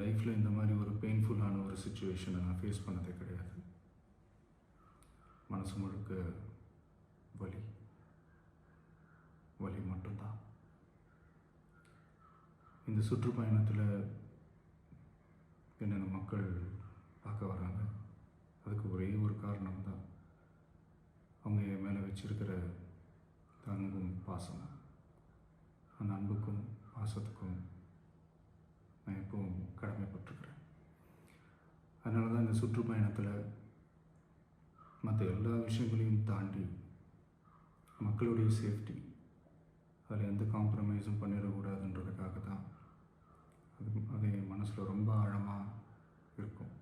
லைஃப்பில் இந்த மாதிரி ஒரு பெயின்ஃபுல்லான ஒரு சுச்சுவேஷனை நான் ஃபேஸ் பண்ணதே கிடையாது. மனசு முழுக்க வலி வலி மட்டும்தான். இந்த சுற்றுப்பயணத்தில் என்னென்ன மக்கள் பார்க்க வராங்க, அதுக்கு ஒரே ஒரு காரணம் தான், அவங்க என் மேலே வச்சிருக்கிற அன்பும் பாசம். அந்த அன்புக்கும் பாசத்துக்கும் நான் எப்பவும் கடமைப்பட்டிருக்கிறேன். அதனால தான் இந்த சுற்றுப்பயணத்தில் மற்ற எல்லா விஷயங்களையும் தாண்டி மக்களுடைய சேஃப்டி, அதில் எந்த காம்ப்ரமைஸும் பண்ணிடக்கூடாதுன்றதுக்காக தான் அது என் மனசில் ரொம்ப ஆழமாக இருக்கும்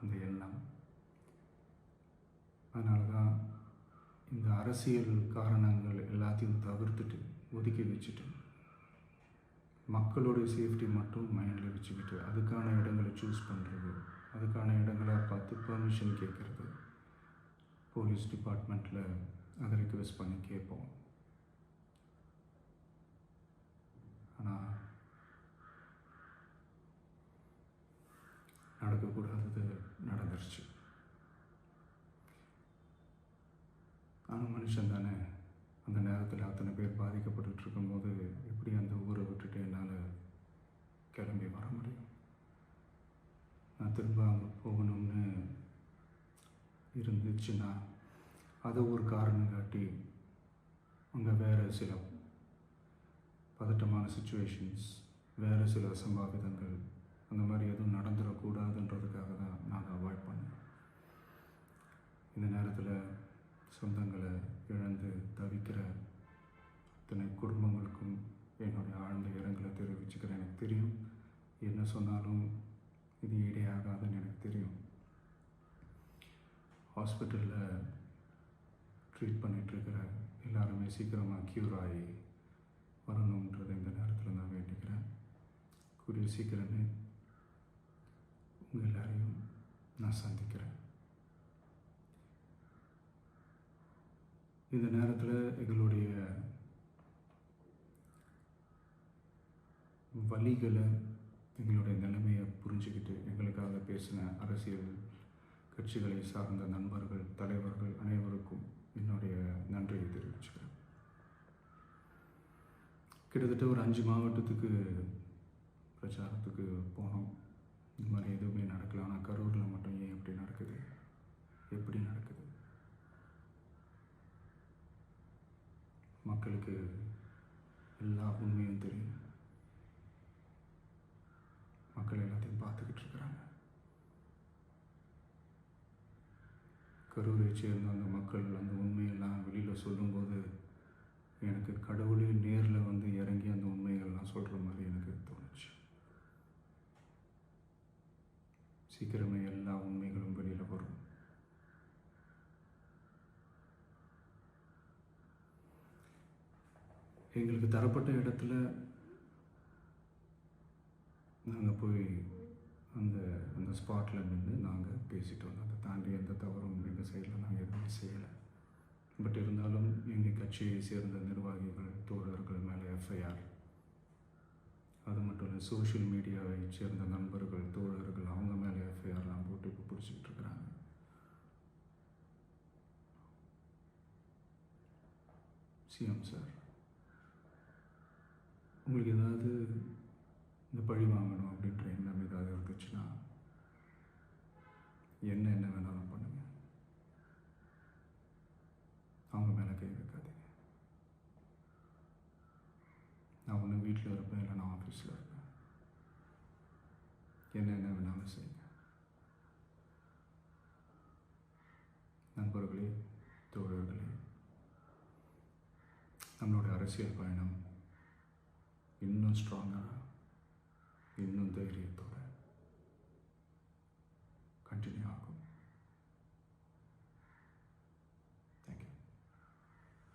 அந்த எண்ணம். அதனால தான் இந்த அரசியல் காரணங்கள் எல்லாத்தையும் தவிர்த்துட்டு ஒதுக்கி வச்சுட்டு மக்களுடைய சேஃப்டி மட்டும் மைண்டில் வச்சுக்கிட்டு அதுக்கான இடங்களை சூஸ் பண்ணுறது, அதுக்கான இடங்களை பார்த்து பெர்மிஷன் கேட்குறது, போலீஸ் டிபார்ட்மெண்ட்டில் அதை ரிக்வெஸ்ட் பண்ணி கேட்போம். ஆனால் நடக்கக்கூடாதது நடந்துருச்சு. ஆனால் மனுஷன் தானே, அந்த நேரத்தில் அத்தனை பேர் பாதிக்கப்பட்டு இருக்கும்போது எப்படி அந்த ஊரை விட்டுட்டு என்னால் கிளம்பி வர முடியும்? நான் திரும்ப அங்கே போகணும்னு இருந்துச்சுன்னா அதை ஒரு காரணம் காட்டி அங்கே வேறு சில பதட்டமான சுச்சுவேஷன்ஸ், வேறு சில அசம்பாவிதங்கள் அந்த மாதிரி எதுவும் நடந்துடக்கூடாதுன்றதுக்காக தான் நான் அவாய்ட் பண்ணேன். இந்த நேரத்தில் சொந்தங்களை இழந்து தவிக்கிற அத்தனை குடும்பங்களுக்கும் என்னுடைய ஆழ்ந்த இரங்கலை தெரிவிச்சுக்கிறேன். எனக்கு தெரியும், என்ன சொன்னாலும் இது ஈடேயாகாதுன்னு எனக்கு தெரியும். ஹாஸ்பிட்டலில் ட்ரீட் பண்ணிகிட்ருக்கிற எல்லாருமே சீக்கிரமாக க்யூர் ஆகி வரணுன்றதை இந்த நேரத்தில் நான் வேண்டிக்கிறேன். கூடிய சீக்கிரமே உங்கள் எல்லாரையும் நான் சந்திக்கிறேன். இந்த நேரத்தில் எங்களுடைய வலிகளை, எங்களுடைய நிலைமையை புரிஞ்சுக்கிட்டு எங்களுக்காக பேசின அரசியல் கட்சிகளை சார்ந்த நண்பர்கள், தலைவர்கள் அனைவருக்கும் என்னுடைய நன்றியை தெரிவிச்சுக்கிறேன். கிட்டத்தட்ட ஒரு 5 மாவட்டத்துக்கு பிரச்சாரத்துக்கு போனோம். இந்த மாதிரி எதுவுமே நடக்கல. ஆனால் கரூரில் மட்டும் ஏன் எப்படி நடக்குது, எப்படி நடக்குது? மக்களுக்கு எல்லா உண்மையும் தெரியும். மக்கள் எல்லாத்தையும் பார்த்துக்கிட்டு இருக்கிறாங்க. கரூரை சேர்ந்த அந்த மக்கள் அந்த உண்மையெல்லாம் வெளியில் சொல்லும்போது எனக்கு கடவுளே நேரில் வந்து இறங்கி அந்த உண்மைகள்லாம் சொல்கிற மாதிரி எனக்கு தோணுச்சு. சீக்கிரமே எல்லா உண்மைகளும் வெளியில் வரும். எங்களுக்கு தரப்பட்ட இடத்துல நாங்கள் போய் அந்த அந்த ஸ்பாட்டில் நின்று நாங்கள் பேசிட்டு வந்தோம். அதை தாண்டி எந்த தவறும் எங்கள் சைடில் நாங்கள் எதுவுமே செய்யலை. பட் இருந்தாலும் எங்கள் கட்சியை சேர்ந்த நிர்வாகிகள், தோழர்கள் மேலே எஃப்ஐஆர், அது மட்டும் இல்லை சோஷியல் மீடியாவை சேர்ந்த நண்பர்கள், தோழர்கள் அவங்க மேலே எஃப்ஐஆர்லாம் போட்டு இப்போ பிடிச்சிக்கிட்டு இருக்கிறாங்க. சிஎம் சார், உங்களுக்கு ஏதாவது இந்த பழி வாங்கணும் அப்படின்ற எண்ணம் ஏதாவது இருந்துச்சுன்னா என்ன வேணாலும் பண்ணுங்க. அவங்க மேலே கை வைக்காதீங்க. நான் ஒன்று வீட்டில் இருப்பேன், இல்லை நான் ஆஃபீஸில் இருப்பேன். என்ன வேணாலும் செய்யுங்க. நண்பர்களே, தோழர்களே, நம்மளோட அரசியல் பயணம் இன்னும் ஸ்ட்ராங்காக, இன்னும் தைரியத்தோட